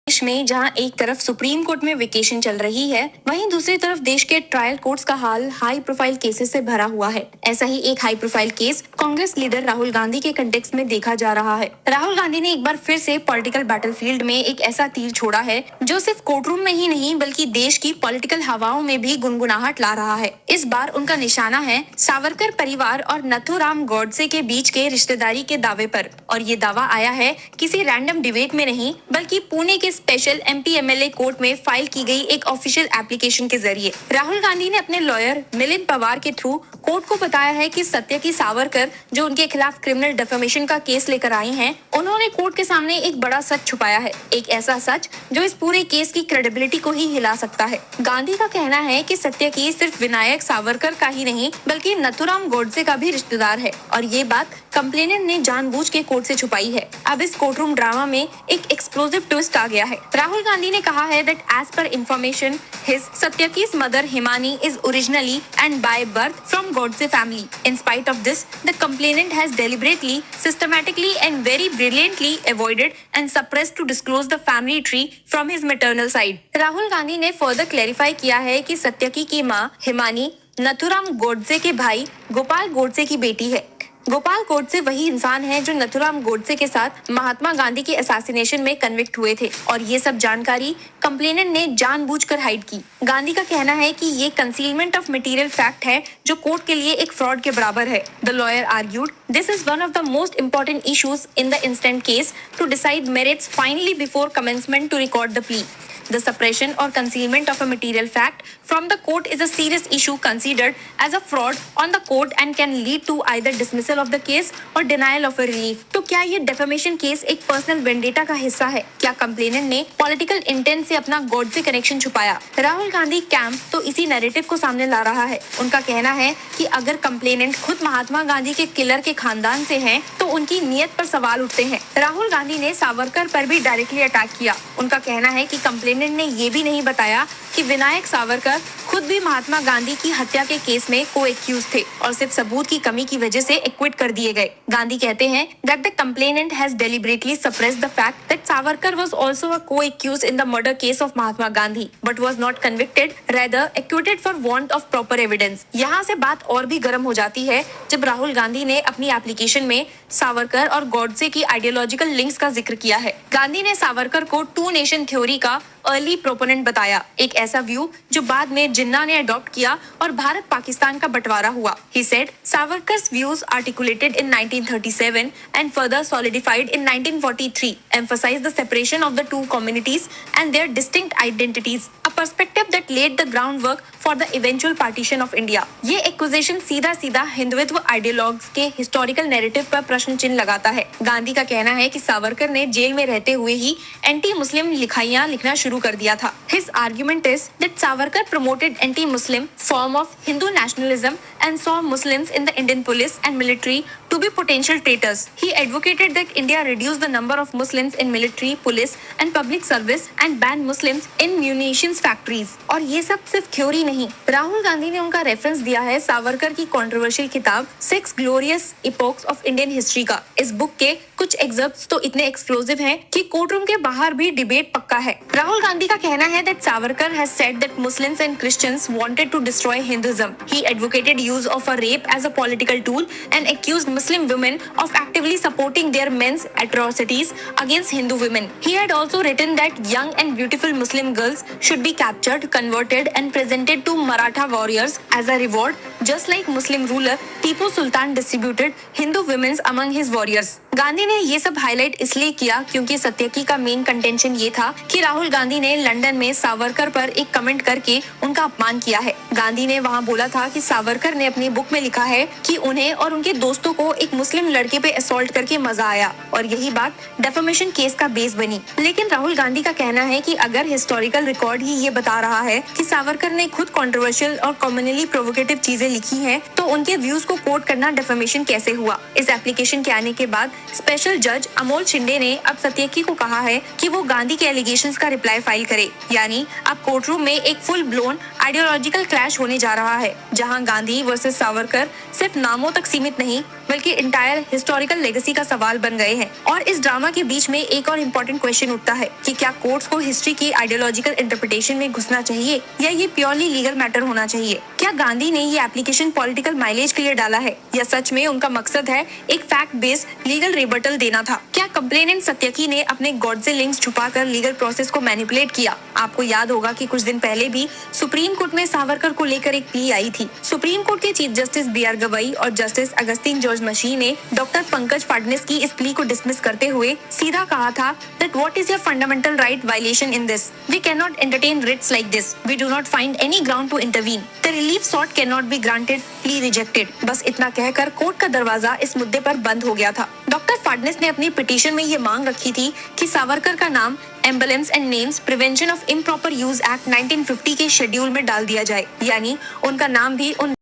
देश में जहां एक तरफ सुप्रीम कोर्ट में वेकेशन चल रही है, वहीं दूसरी तरफ देश के ट्रायल कोर्ट्स का हाल हाई प्रोफाइल केसेस से भरा हुआ है। ऐसा ही एक high profile case Congress leader Rahul Gandhi के कंटेक्स्ट में देखा जा रहा है। राहुल गांधी ने एक बार फिर से पॉलिटिकल बैटलफील्ड में एक ऐसा तीर छोड़ा है जो सिर्फ कोर्टरूम में ही नहीं बल्कि देश की पॉलिटिकल हवाओं में भी गुनगुनाहट ला रहा है। इस बार उनका निशाना है सावरकर परिवार और नथुराम गॉडसे के बीच के रिश्तेदारी के दावे पर, और ये दावा आया है किसी रैंडम डिबेट में नहीं बल्कि पुणे के स्पेशल एमपी एमएलए कोर्ट में फाइल की गई एक ऑफिशियल एप्लीकेशन के जरिए। राहुल गांधी ने अपने लॉयर मिलिंद पवार के थ्रू कोर्ट को बताया है कि सत्यकी सावरकर जो उनके खिलाफ क्रिमिनल डिफेमेशन का केस लेकर आई हैं, उन्होंने कोर्ट के सामने एक बड़ा सच छुपाया है, एक ऐसा सच जो इस पूरे केस की क्रेडिबिलिटी को ही हिला सकता है। गांधी का कहना है कि सत्यकी सिर्फ विनायक सावरकर का ही नहीं बल्कि नथुराम गॉडसे का भी रिश्तेदार है, और ये बात कंप्लेनेंट ने जानबूझ के कोर्ट से छुपाई है। अब इस कोर्टरूम ड्रामा में एक एक्सप्लोसिव ट्विस्ट आ गया है। राहुल गांधी ने कहा है that as per information his Satyaki's mother Himani is originally and by birth from Godse family. In spite of this, the complainant has deliberately, systematically and very brilliantly avoided and suppressed to disclose the family tree from his maternal side. Rahul Gandhi ने further clarify किया है कि सत्यकी की मां हिमानी नथुराम गोडसे के भाई गोपाल गोडसे की बेटी है। गोपाल गोडसे वही इंसान है जो नथुराम गोडसे के साथ महात्मा गांधी के असैसिनेशन में कन्विक्ट हुए थे, और ये सब जानकारी कंप्लेनेंट ने जानबूझकर हाइड की। गांधी का कहना है कि ये कंसीलमेंट ऑफ मटेरियल फैक्ट है जो कोर्ट के लिए एक फ्रॉड के बराबर है। The lawyer argued this is one of the most important issues in the instant case to decide merits finally before commencement to record the plea. The suppression or concealment of a material fact from the court is a serious issue considered as a fraud on the court and can lead to either dismissal of the case or denial of a relief. तो क्या ये defamation case एक personal vendetta का हिस्सा है? क्या complainant ने political intent से अपना गॉड से कनेक्शन छुपाया? राहुल गांधी कैंप तो इसी नैरेटिव को सामने ला रहा है। उनका कहना है कि अगर कंप्लेनेंट खुद महात्मा गांधी के किलर के खानदान से हैं, तो उनकी नीयत पर सवाल उठते हैं। राहुल गांधी ने सावरकर पर भी डायरेक्टली अटैक किया। उनका कहना है कि कंप्लेनेंट ने ये भी नहीं बताया कि विनायक सावरकर खुद भी महात्मा गांधी की हत्या के केस में को-एक्यूज थे और सिर्फ सबूत की कमी की वजह से एक्विट कर दिए गए। गांधी कहते हैं that the complainant has deliberately suppressed the fact that Savarkar was also a co-accused in the murder case of Mahatma Gandhi but was not convicted, rather acquitted for want of proper evidence. यहाँ से बात और भी गर्म हो जाती है जब राहुल गांधी ने अपनी एप्लीकेशन में सावरकर और गॉडसे की आइडियोलॉजिकल लिंक्स का जिक्र किया है। गांधी ने सावरकर को टू नेशन थ्योरी का अर्ली प्रोपोनेंट बताया, एक ऐसा व्यू जो बाद में जिन्ना ने अडॉप्ट किया और भारत पाकिस्तान का बंटवारा हुआ। He said Savarkar's views articulated in 1937 and further solidified in 1943 emphasized the separation of the two communities and their distinct identities, a perspective that laid the groundwork for the eventual partition of India. ये acquisition सीधा सीधा Hindutva ideologues के historical narrative पर प्रश्न चिन्ह लगाता है। गांधी का कहना है कि सावरकर ने जेल में रहते हुए ही एंटी मुस्लिम लिखाइयां लिखना शुरू कर दिया था। His argument is that Savarkar promoted anti-Muslim form of Hindu nationalism and saw Muslims in the Indian police and military to be potential traitors. He advocated that India reduce the number of Muslims in military, police and public service and ban Muslims in munitions factories. और ये सब सिर्फ theory नहीं। राहुल गांधी ने उनका reference दिया है सावरकर की कंट्रोवर्शियल किताब six glorious epochs of Indian history का। इस बुक के कुछ एग्जर्प्ट्स तो इतने एक्सप्लोसिव हैं कि कोर्टरूम के बाहर भी डिबेट पक्का है। राहुल गांधी का कहना है that Savarkar has said that Muslims and Christians wanted to destroy Hinduism. He advocated use of a rape as a political tool and accused Muslim women of actively supporting their men's atrocities against Hindu women. He had also written that young and beautiful Muslim girls should be captured, converted and presented to Maratha warriors as a reward, just like Muslim ruler Tipu Sultan distributed Hindu women among his warriors. Gandhi ने ये सब highlight इसलिए किया क्योंकि सत्यकी का main contention ये था कि राहुल गांधी ने लंदन में सावरकर पर एक कमेंट करके उनका अपमान किया है। गांधी ने वहाँ बोला था कि सावरकर ने अपनी बुक में लिखा है कि उन्हें और उनके दोस्तों को एक मुस्लिम लड़के पे असॉल्ट करके मजा आया, और यही बात डेफेमेशन केस का बेस बनी। लेकिन राहुल गांधी का कहना है कि अगर हिस्टोरिकल रिकॉर्ड ही ये बता रहा है कि सावरकर ने खुद कंट्रोवर्शियल और कॉमनली प्रोवोकेटिव चीजें चीजें लिखी हैं, तो उनके व्यूज को कोट करना डिफेमेशन कैसे हुआ। इस एप्लीकेशन के आने के बाद स्पेशल जज अमोल शिंदे ने अब सत्यकी को कहा है कि वो गांधी के एलिगेशंस का रिप्लाई फाइल करे। यानी अब कोर्टरूम में एक फुल ब्लोन आइडियोलॉजिकल क्लैश होने जा रहा है, जहां गांधी वर्सेस सावरकर सिर्फ नामों तक सीमित नहीं बल्कि इंटायर हिस्टोरिकल लेगेसी का सवाल बन गए हैं। और इस ड्रामा के बीच में एक और इम्पोर्टेंट क्वेश्चन उठता है कि क्या कोर्ट्स को हिस्ट्री की आइडियोलॉजिकल इंटरप्रिटेशन में घुसना चाहिए या ये प्योरली लीगल मैटर होना चाहिए। क्या गांधी ने ये एप्लीकेशन पॉलिटिकल माइलेज के लिए डाला है या सच में उनका मकसद है एक फैक्ट बेस्ड लीगल रिबटल देना था। क्या कंप्लेनेंट सत्यकी ने अपने गॉडसे लिंक्स छुपाकर लीगल प्रोसेस को मैनिपुलेट किया। आपको याद होगा कि कुछ दिन पहले भी सुप्रीम कोर्ट में सावरकर को लेकर एक प्ली आई थी। सुप्रीम कोर्ट के चीफ जस्टिस बी.आर. गवई और जस्टिस अगस्तीन जॉर्ज मशी ने डॉक्टर पंकज फडनेस की इस प्ली को डिसमिस करते हुए सीधा कहा था that what is your fundamental right violation in this? We cannot entertain writs like this. We do not find any ground to intervene. The relief sought cannot be granted. Plea rejected. बस इतना कहकर court का दरवाजा इस मुद्दे पर बंद हो गया था। डॉक्टर फडनेस ने अपनी पिटीशन में ये मांग रखी थी कि सावरकर का नाम emblems and names prevention of improper use act 1950 के शेड्यूल में डाल दिया जाए, यानी उनका नाम भी उन